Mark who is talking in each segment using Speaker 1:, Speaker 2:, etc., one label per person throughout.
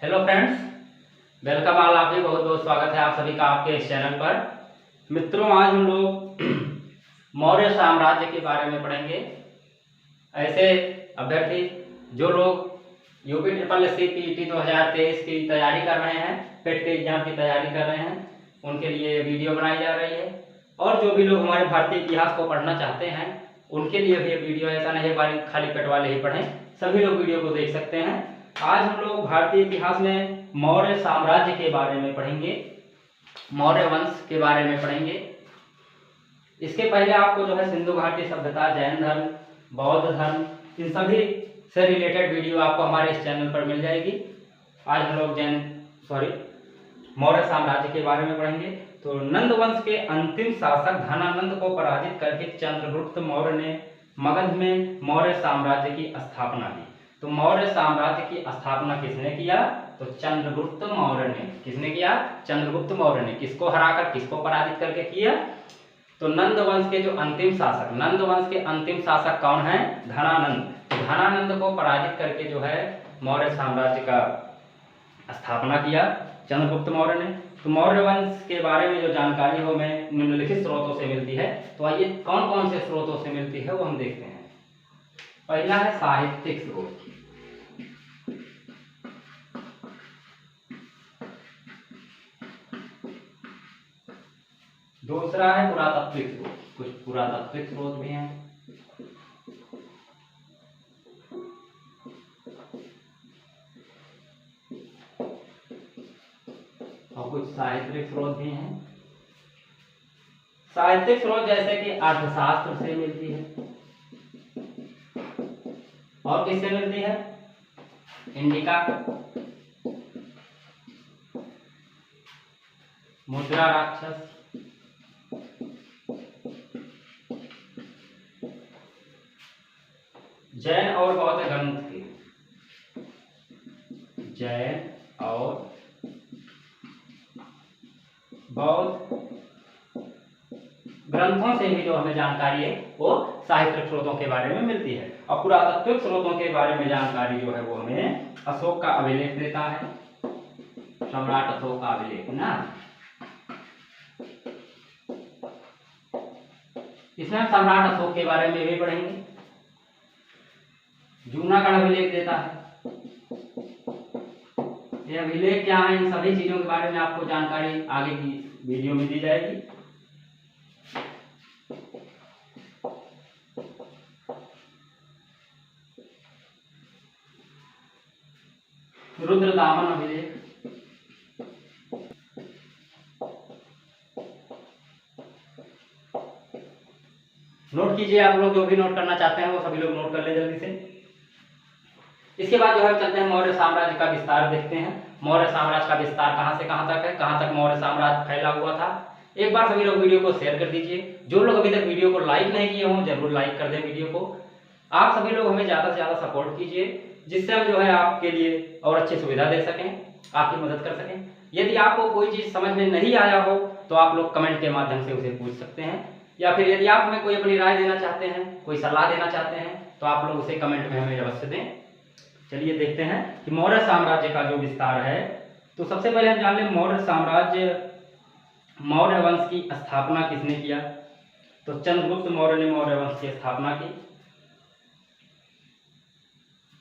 Speaker 1: Hello friends, welcome all. आप ही बहुत बहुत स्वागत है आप सभी का आपके इस चैनल पर। मित्रों, आज हम लोग मौर्य साम्राज्य के बारे में पढ़ेंगे। ऐसे अभ्यर्थी जो लोग UP triple S C PT 2023 की तैयारी कर रहे हैं, पेट के एग्जाम की तैयारी कर रहे हैं, उनके लिए ये वीडियो बनाई जा रही है। और जो भी लोग हमारे भारतीय इतिहास को पढ़ना चाहते हैं उनके लिए भी ये वीडियो, ऐसा नहीं है खाली पेट वाले ही पढ़ें, सभी लोग वीडियो को देख सकते हैं। आज हम लोग भारतीय इतिहास में मौर्य साम्राज्य के बारे में पढ़ेंगे, मौर्य वंश के बारे में पढ़ेंगे। इसके पहले आपको जो है सिंधु घाटी सभ्यता, जैन धर्म, बौद्ध धर्म, इन सभी से रिलेटेड वीडियो आपको हमारे इस चैनल पर मिल जाएगी। आज हम लोग मौर्य साम्राज्य के बारे में पढ़ेंगे। तो नंद वंश के अंतिम शासक धनानंद को पराजित करके चंद्रगुप्त मौर्य ने मगध में मौर्य साम्राज्य की स्थापना की। तो मौर्य साम्राज्य की स्थापना किसने किया? तो चंद्रगुप्त मौर्य ने। किसने किया? चंद्रगुप्त मौर्य ने। किसको हराकर, किसको पराजित करके किया? तो नंद वंश के जो अंतिम शासक, नंद वंश के अंतिम शासक कौन है? धनानंद। तो धनानंद को पराजित करके जो है मौर्य साम्राज्य का स्थापना किया चंद्रगुप्त मौर्य ने। तो मौर्य वंश के बारे में जो जानकारी हो हमें निम्नलिखित स्रोतों से मिलती है। तो आइए कौन कौन से स्रोतों से मिलती है वो हम देखते हैं। पहला है साहित्यिक स्रोत, दूसरा है पुरातात्विक स्रोत, कुछ पुरातात्विक स्रोत भी हैं, और कुछ साहित्यिक स्रोत भी हैं। साहित्यिक स्रोत जैसे कि अर्थशास्त्र से मिलती है, और किससे मिलती है? इंडिका, मुद्रा राक्षस, जैन और बौद्ध ग्रंथ की, जैन और बौद्ध ग्रंथों से भी जो हमें जानकारी है वो साहित्यिक स्रोतों के बारे में मिलती है। और पुरातात्विक स्रोतों के बारे में जानकारी जो है वो हमें अशोक का अभिलेख देता है, सम्राट अशोक का अभिलेख ना। इसमें हम सम्राट अशोक के बारे में भी पढ़ेंगे। जूनागढ़ अभिलेख देता है। ये अभिलेख क्या है, इन सभी चीजों के बारे में आपको जानकारी आगे की वीडियो में दी जाएगी। रुद्रदामन अभिलेख, नोट कीजिए। आप लोग जो भी नोट करना चाहते हैं वो सभी लोग नोट कर ले जल्दी से। इसके बाद जो है चलते हैं मौर्य साम्राज्य का विस्तार देखते हैं। मौर्य साम्राज्य का विस्तार कहां से कहां तक है, कहां तक मौर्य साम्राज्य फैला हुआ था। एक बार सभी लोग वीडियो को शेयर कर दीजिए। जो लोग अभी तक वीडियो को लाइक नहीं किए हों जरूर लाइक कर दें वीडियो को। आप सभी लोग हमें ज्यादा से ज्यादा सपोर्ट कीजिए, जिससे हम जो है आपके लिए और अच्छी सुविधा दे सकें, आपकी मदद कर सकें। यदि आपको कोई चीज समझ में नहीं आया हो तो आप लोग कमेंट के माध्यम से उसे पूछ सकते हैं, या फिर यदि आप हमें कोई अपनी राय देना चाहते हैं, कोई सलाह देना चाहते हैं तो आप लोग उसे कमेंट में हमें अवश्य दें। चलिए देखते हैं कि मौर्य साम्राज्य का जो विस्तार है। तो सबसे पहले हम जान लें मौर्य साम्राज्य, मौर्य वंश की स्थापना किसने किया? तो चंद्रगुप्त मौर्य ने मौर्य वंश की स्थापना की।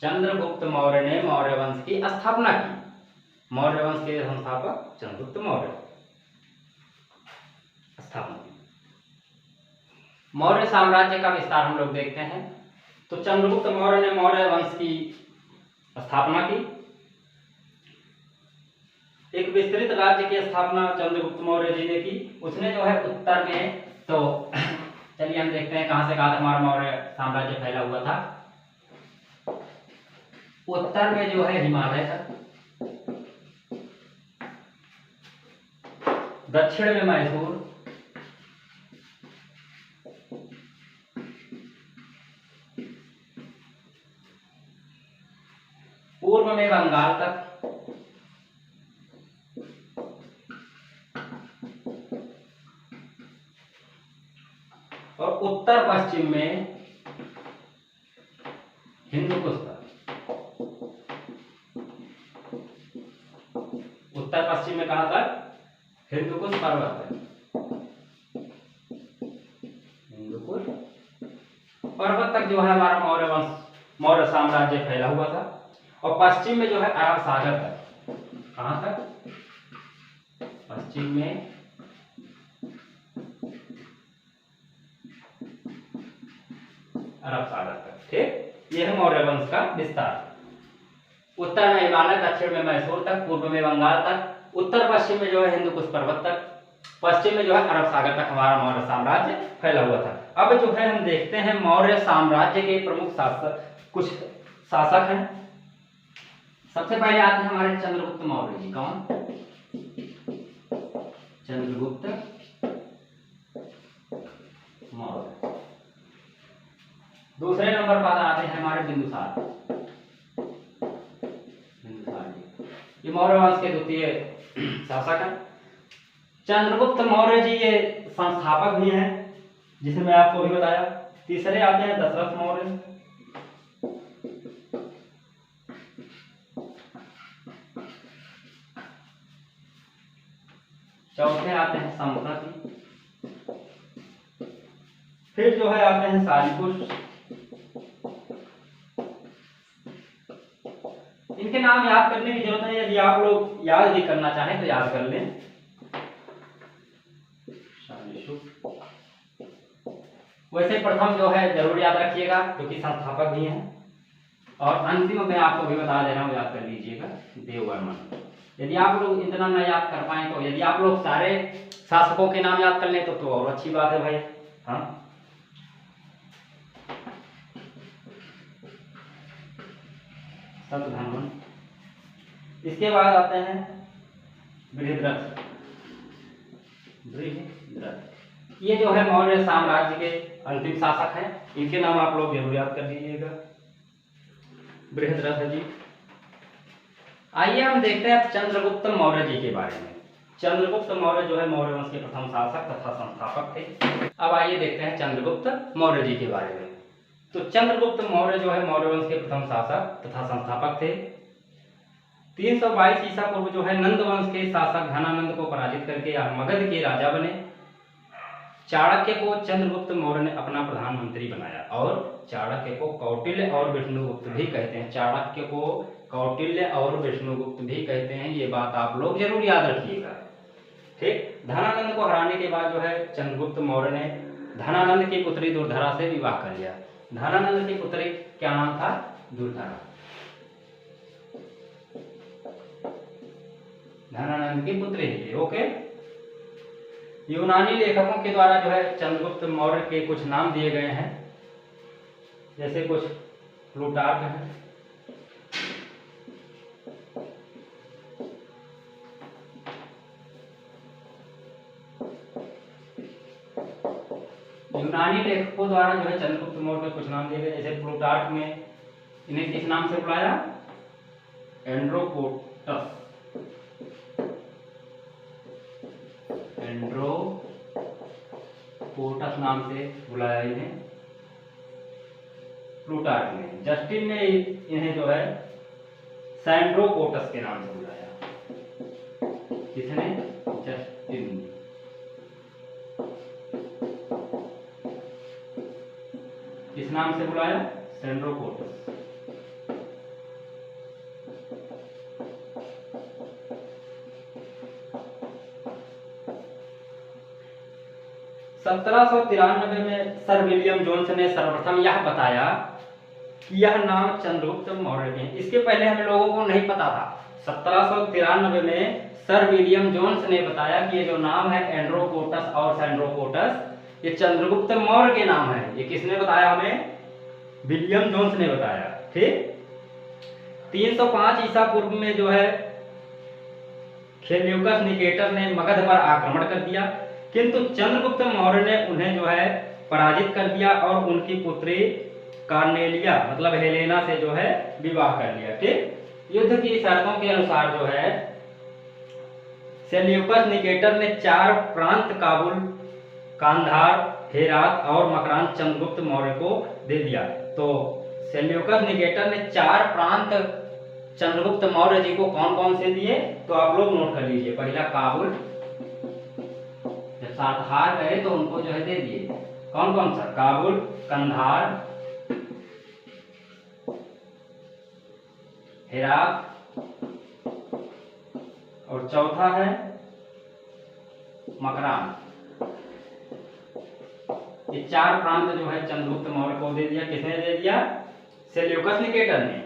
Speaker 1: चंद्रगुप्त मौर्य ने मौर्य वंश की स्थापना की। मौर्य वंश के संस्थापक चंद्रगुप्त मौर्य, स्थापना। मौर्य साम्राज्य का विस्तार हम लोग देखते हैं। तो चंद्रगुप्त मौर्य ने मौर्य वंश की स्थापना की। एक विस्तृत राज्य की स्थापना चंद्रगुप्त मौर्य जी ने की। उसने जो है उत्तर में, तो चलिए हम देखते हैं कहां से कहां तक हमारा मौर्य साम्राज्य फैला हुआ था। उत्तर में जो है हिमालय तक, दक्षिण में मैसूर, पूर्व में बंगाल तक, और उत्तर पश्चिम में हिंदुकुश तक। उत्तर पश्चिम में कहां तक? हिंदुकुश पर्वत तक। हिंदुकुश पर्वत तक जो है हमारा मौर्य वंश, मौर्य साम्राज्य फैला हुआ था। और पश्चिम में जो है अरब सागर तक। कहां तक? पश्चिम में अरब सागर तक। ठीक, ये है मौर्य वंश का विस्तार। उत्तर में हिमालय, दक्षिण में मैसूर तक, पूर्व में बंगाल तक, उत्तर पश्चिम में जो है हिंदुकुश पर्वत तक, पश्चिम में जो है अरब सागर तक हमारा मौर्य साम्राज्य फैला हुआ था। अब जो है हम देखते हैं मौर्य साम्राज्य के प्रमुख शासक, कुछ शासक हैं। सबसे पहले आते हैं हमारे चंद्रगुप्त मौर्य जी। कौन? चंद्रगुप्त मौर्य। दूसरे नंबर पर आते हैं हमारे बिंदुसार। बिंदुसार जी ये मौर्य वंश के द्वितीय शासक हैं। चंद्रगुप्त मौर्य जी ये संस्थापक भी हैं, जिसे मैं आपको भी बताया। तीसरे आते हैं दशरथ मौर्य। चौथे आते हैं संप्रति। फिर जो है आते हैं शालिपुष। इनके नाम याद करने की जरूरत नहीं, यदि आप लोग याद भी करना चाहें तो याद कर लें। वैसे प्रथम जो है जरूर याद रखिएगा, क्योंकि संस्थापक भी हैं। और अंतिम में आपको भी बता दे रहा हूं, याद कर लीजिएगा, देववर्मन। यदि आप लोग इतना ना याद कर पाए तो, यदि आप लोग सारे शासकों के नाम याद कर लें तो और अच्छी बात है भाई। हाँ, शतधन्वन। इसके बाद आते हैं बृहद्रथ। बृहद्रथ ये जो है मौर्य साम्राज्य के अंतिम शासक हैं। इनके नाम आप लोग जरूर याद कर लीजिएगा, बृहद्रथ जी। आइए हम देखते हैं चंद्रगुप्त मौर्य जी के बारे में। चंद्रगुप्त मौर्य जो है मौर्य वंश के प्रथम शासक तथा संस्थापक थे। अब आइए देखते हैं चंद्रगुप्त मौर्य जी के बारे में। तो चंद्रगुप्त मौर्य जो है मौर्य वंश के प्रथम शासक तथा संस्थापक थे। 322 ईसा पूर्व जो है नंद वंश के शासक धनानंद को पराजित करके मगध के राजा बने। चाणक्य को चंद्रगुप्त मौर्य ने अपना प्रधानमंत्री बनाया। और चाणक्य को कौटिल्य और विष्णुगुप्त भी कहते हैं। चाणक्य को कौटिल्य और विष्णुगुप्त भी कहते हैं, ये बात आप लोग जरूर याद रखिएगा। ठीक, धनानंद को हराने के बाद जो है चंद्रगुप्त मौर्य ने धनानंद की पुत्री दुर्धरा से विवाह कर लिया। धनानंद की पुत्री क्या नाम था? दुर्धरा। धनानंद की पुत्री थी। ओके, यूनानी लेखकों के द्वारा जो है चंद्रगुप्त मौर्य के कुछ नाम दिए गए हैं, जैसे कुछ प्लूटार्क है। यूनानी लेखकों द्वारा जो है चंद्रगुप्त मौर्य के कुछ नाम दिए गए, जैसे प्लूटार्क में इन्हें किस नाम से बुलाया? एंड्रोकोटस। एंड्रोकोटस नाम से बुलाया इन्हें प्लूटार्क ने। जस्टिन ने इन्हें जो है सैंड्रोकोटस के नाम से बुलाया। किसने? जस्टिन। किस नाम से बुलाया? सैंड्रोकोटस। (1793) में सर विलियम जोन्स ने सर्वप्रथम यह बताया कि यह नाम चंद्रगुप्त मौर्य के हैं। इसके पहले हम लोगों को नहीं पता था। 1793 में सर विलियम जोन्स ने बताया कि ये जो नाम है एंड्रोकोटस और सैंड्रोकोटस, ये चंद्रगुप्त मौर्य के नाम है। ये किसने बताया हमें? विलियम जोन्स ने बताया। ठीक, 305 ईसा पूर्व में जो है सेल्यूकस निकेटर ने मगध पर आक्रमण कर दिया, किंतु चंद्रगुप्त मौर्य ने उन्हें जो है पराजित कर दिया और उनकी पुत्री कार्नेलिया मतलब हेलेना से जो है विवाह कर लिया। ठीक, युद्ध की शर्तों के अनुसार जो है सेल्यूकस निकेटर ने 4 प्रांत काबुल, कांधार, हेरात और मकरान चंद्रगुप्त मौर्य को दे दिया। तो सेल्यूकस निकेटर ने 4 प्रांत चंद्रगुप्त मौर्य जी को कौन कौन से दिए, तो आप लोग नोट कर लीजिए। पहला काबुल, जब सातहार गए तो उनको जो है दे दिए। कौन कौन सा? काबुल, कंधार, हेरात, और चौथा है मकरान। ये 4 प्रांत जो है चंद्रगुप्त मौर्य को दे दिया। किसने दे दिया? सेल्यूकस निकेटर ने।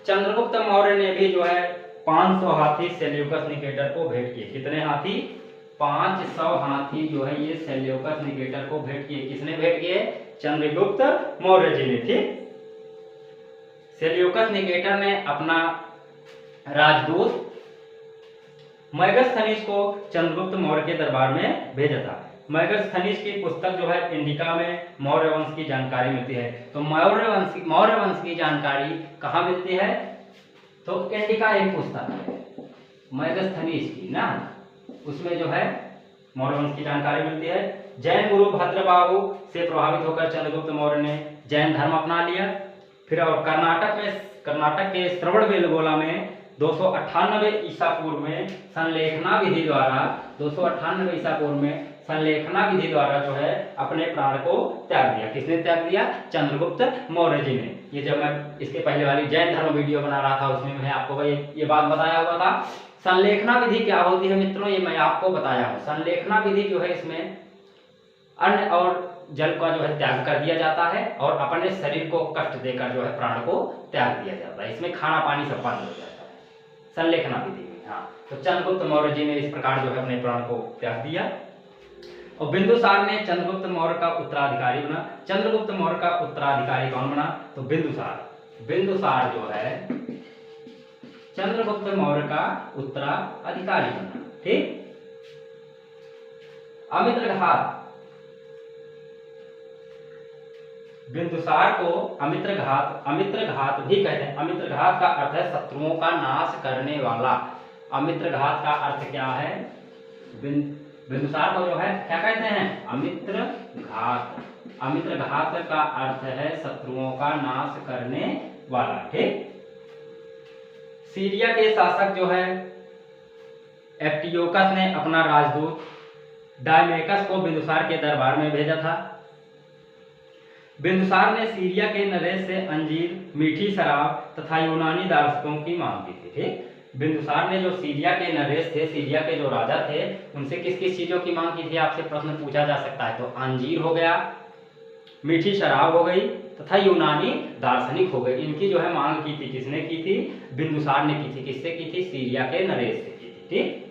Speaker 1: चंद्रगुप्त मौर्य ने भी जो है 500 हाथी सेल्यूकस निकेटर को भेंट किए। कितने हाथी? 500 हाथी जो है ये सेल्यूकस निकेटर को भेंट किए। किसने भेंट किए? चंद्रगुप्त मौर्य जी ने। ठीक, सेल्यूकस निकेटर ने अपना राजदूत मैगस्थनीज को चंद्रगुप्त मौर्य के दरबार में भेजा था। मैगस्थनीज की पुस्तक जो है इंडिका में मौर्य वंश की जानकारी मिलती है। तो मौर्य वंश की जानकारी कहाँ मिलती है? तो इंडिका एक पुस्तक है मैगस्थनीज की ना, उसमें जो है मौर्य वंश की जानकारी मिलती है। जैन गुरु भद्रबाहु से प्रभावित होकर चंद्रगुप्त मौर्य ने जैन धर्म अपना लिया। फिर और कर्नाटक के श्रवणबेलगोला में 298 ईसा पूर्व में संलेखना विधि द्वारा 298 ईसा पूर्व में संलेखना विधि द्वारा जो है अपने प्राण को त्याग दिया। किसने त्याग दिया? चंद्रगुप्त मौर्य जी ने। ये जब मैं इसके पहले वाली जैन धर्म वीडियो बना रहा था उसमें मैं आपको ये बात बताया हुआ था। संलेखना विधि क्या होती है मित्रों, ये मैं आपको बताया हूँ। संलेखना विधि जो है इसमें अन्न और जल का जो है त्याग कर दिया जाता है और अपने शरीर को कष्ट देकर जो है प्राण को त्याग दिया जाता है। इसमें खाना पानी सब बंद हो जाता है संलेखना विधि में। हाँ, तो चंद्रगुप्त मौर्य जी ने इस प्रकार जो है अपने प्राण को त्याग दिया। और बिंदुसार ने चंद्रगुप्त मौर्य का उत्तराधिकारी बना। चंद्रगुप्त मौर्य का उत्तराधिकारी कौन बना? तो बिंदुसार। बिंदुसार जो है चंद्रगुप्त मौर्य का उत्तराधिकारी बना। ठीक, अमित्रघात, बिंदुसार को अमित्रघात भी कहते हैं। अमित्रघात का अर्थ है शत्रुओं का नाश करने वाला। अमित्रघात का अर्थ क्या है? बिंदुसार को जो है क्या कहते हैं? अमित्रघात। अमित्रघात का अर्थ है शत्रुओं का नाश करने वाला। ठीक, सीरिया के शासक जो है एप्टियोकस ने अपना राजदूत डायमेकस को बिंदुसार के दरबार में भेजा था। बिंदुसार ने सीरिया के नरेश से अंजीर, मीठी शराब तथा यूनानी दार्शनिकों की मांग की थी। ठीक, बिंदुसार ने जो सीरिया के नरेश थे, सीरिया के जो राजा थे, उनसे किस किस चीजों की मांग की थी? आपसे प्रश्न पूछा जा सकता है। तो अंजीर हो गया, मीठी शराब हो गई तथा यूनानी दार्शनिक हो गए। इनकी जो है मांग की थी। किसने की थी? बिंदुसार ने की थी। किससे की थी? सीरिया के नरेश से की थी। ठीक,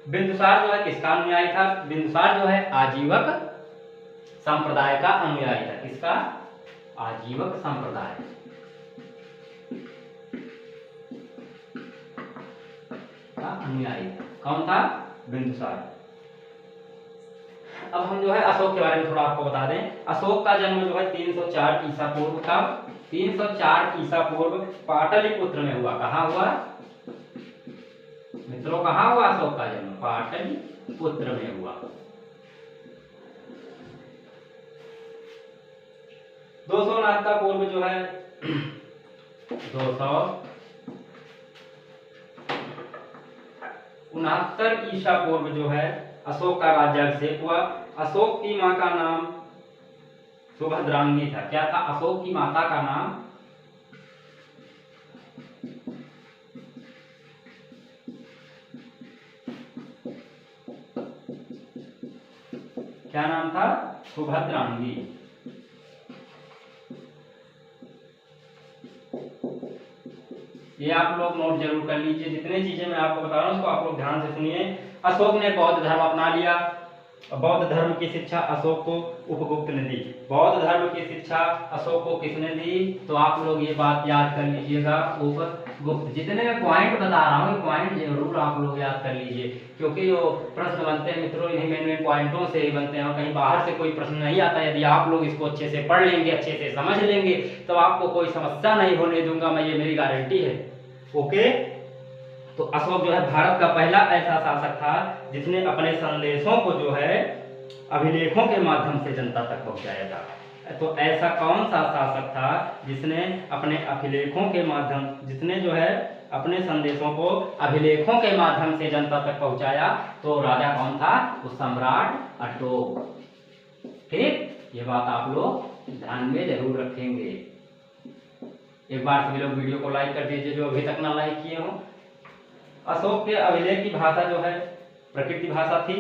Speaker 1: बिंदुसार जो है किसका अनुयायी था? बिंदुसार जो है आजीवक संप्रदाय का अनुयायी था। किसका? आजीवक संप्रदाय का अनुयायी कौन था? बिंदुसार। अब हम जो है अशोक के बारे में थोड़ा आपको बता दें। अशोक का जन्म जो है 304 ईसा पूर्व का 304 ईसा पूर्व पाटलिपुत्र में हुआ। कहाँ हुआ मित्रों? कहाँ हुआ अशोक का जन्म? पाटलिपुत्र में हुआ। 269 पूर्व जो है 269 ईसा पूर्व जो है अशोक का राज्याभिषेक हुआ। अशोक की मां का नाम सुभद्रांगी था। क्या था? अशोक की माता का नाम क्या नाम था? सुभद्रांगी। ये आप लोग नोट जरूर कर लीजिए। जितने चीजें मैं आपको बता रहा हूं उसको आप लोग ध्यान से सुनिए। अशोक ने बौद्ध धर्म अपना लिया। बौद्ध धर्म की शिक्षा अशोक को उपगुप्त ने दी। बौद्ध धर्म की शिक्षा अशोक को किसने दी? तो आप लोग ये बात याद कर लीजिएगा, उपगुप्त। जितने मैं पॉइंट बता रहा हूँ पॉइंट जरूर आप लोग याद कर लीजिए, क्योंकि जो प्रश्न बनते हैं मित्रों इन्हीं मेन पॉइंटों से ही बनते हैं और कहीं बाहर से कोई प्रश्न नहीं आता। यदि आप लोग इसको अच्छे से पढ़ लेंगे, अच्छे से समझ लेंगे, तो आपको कोई समस्या नहीं होने दूंगा मैं, ये मेरी गारंटी है। ओके, तो अशोक जो है भारत का पहला ऐसा शासक था जिसने अपने संदेशों को जो है अभिलेखों के माध्यम से जनता तक पहुंचाया था। तो ऐसा कौन सा शासक था जिसने अपने अभिलेखों के माध्यम, जिसने जो है अपने संदेशों को अभिलेखों के माध्यम से जनता तक पहुंचाया? तो राजा कौन था? वो सम्राट अशोक। ठीक, ये बात आप लोग ध्यान में जरूर रखेंगे। एक बार सभी लोग वीडियो को लाइक कर दीजिए जो अभी तक ना लाइक किए हो। अशोक के अभिलेख की भाषा जो है प्राकृतिक भाषा थी,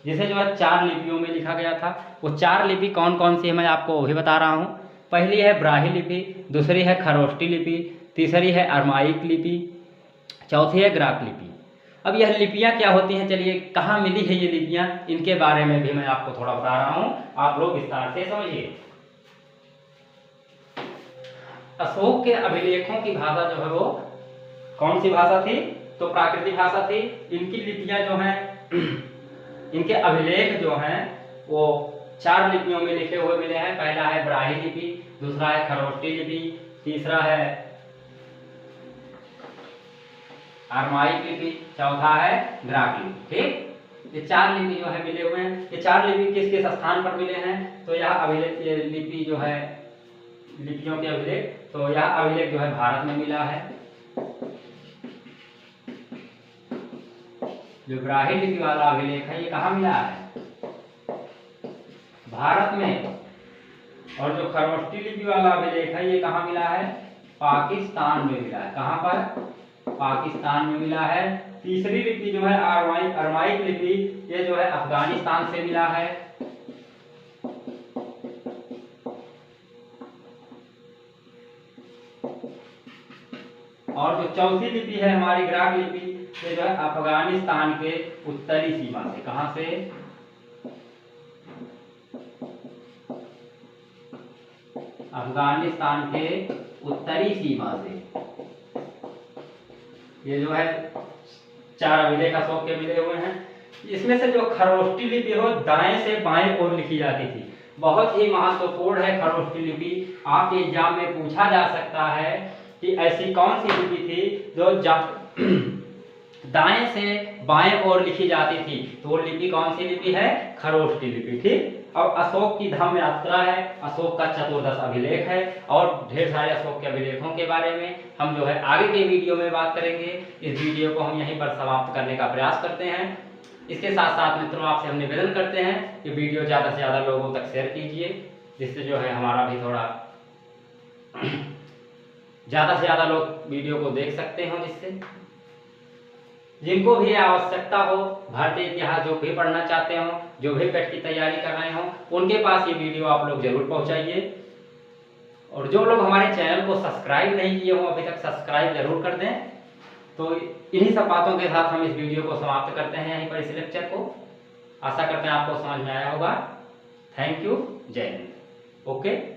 Speaker 1: जिसे जो है 4 लिपियों में लिखा गया था। वो 4 लिपि कौन कौन सी है मैं आपको वही बता रहा हूँ। पहली है ब्राह्मी लिपि, दूसरी है खरोष्टी लिपि, तीसरी है अरमाइक लिपि, चौथी है ग्राक लिपि। अब यह लिपियाँ क्या होती हैं, चलिए कहाँ मिली है ये लिपियाँ, इनके बारे में भी मैं आपको थोड़ा बता रहा हूँ, आप लोग विस्तार से समझिए। अशोक के अभिलेखों की भाषा जो है वो कौन सी भाषा थी? तो प्राकृतिक भाषा थी। इनकी लिपियाँ जो हैं इनके अभिलेख जो हैं वो 4 लिपियों में लिखे हुए मिले हैं। पहला है ब्राह्मी लिपि, दूसरा है खरोष्टी लिपि, तीसरा है अरमाइक लिपि, चौथा है ग्राक लिपि। ठीक, ये 4 लिपि जो है मिले हुए हैं। ये 4 लिपि किस किस स्थान पर मिले हैं? तो यह अभिलेख, ये लिपि जो है लिपियों के अभिलेख, तो यह अभिलेख जो है भारत में मिला है। जो ब्राह्मी लिपि वाला अभिलेख है ये कहाँ मिला है? भारत में। और जो खरोष्टी लिपि वाला अभिलेख है ये कहाँ मिला है? पाकिस्तान में मिला है। कहाँ पर? पाकिस्तान में मिला है। तीसरी लिपि जो है अरमाइक लिपि, ये जो है अफगानिस्तान से मिला है। और जो चौथी लिपि है हमारी ग्राक लिपि, ये जो है अफगानिस्तान के उत्तरी सीमा से। कहां से? अफगानिस्तान के उत्तरी सीमा से। ये जो है 4 अभिलेख अशोक के मिले हुए हैं। इसमें से जो खरोष्टी लिपि हो दाएं से बाएं ओर लिखी जाती थी, बहुत ही महत्वपूर्ण है खरोष्टी लिपि। आपके एग्जाम में पूछा जा सकता है कि ऐसी कौन सी लिपि थी जो दाएं से बाएं ओर लिखी जाती थी? तो वो लिपि कौन सी लिपि है? खरोष्टी लिपि। ठीक, अब अशोक की धम्म यात्रा है, अशोक का 14 अभिलेख है, और ढेर सारे अशोक के अभिलेखों के बारे में हम जो है आगे के वीडियो में बात करेंगे। इस वीडियो को हम यहीं पर समाप्त करने का प्रयास करते हैं। इसके साथ साथ मित्रों आपसे हम निवेदन करते हैं कि वीडियो ज़्यादा से ज़्यादा लोगों तक शेयर कीजिए, जिससे जो है हमारा भी थोड़ा ज़्यादा से ज़्यादा लोग वीडियो को देख सकते हो, जिससे जिनको भी आवश्यकता हो, भारतीय इतिहास जो भी पढ़ना चाहते हो, जो भी पेट की तैयारी कर रहे हो, उनके पास ये वीडियो आप लोग जरूर पहुंचाइए। और जो लोग हमारे चैनल को सब्सक्राइब नहीं किए हो अभी तक, सब्सक्राइब जरूर कर दें। तो इन्हीं सब बातों के साथ हम इस वीडियो को समाप्त करते हैं यहीं पर, इस लेक्चर को। आशा करते हैं आपको समझ में आया होगा। थैंक यू, जय हिंद। ओके।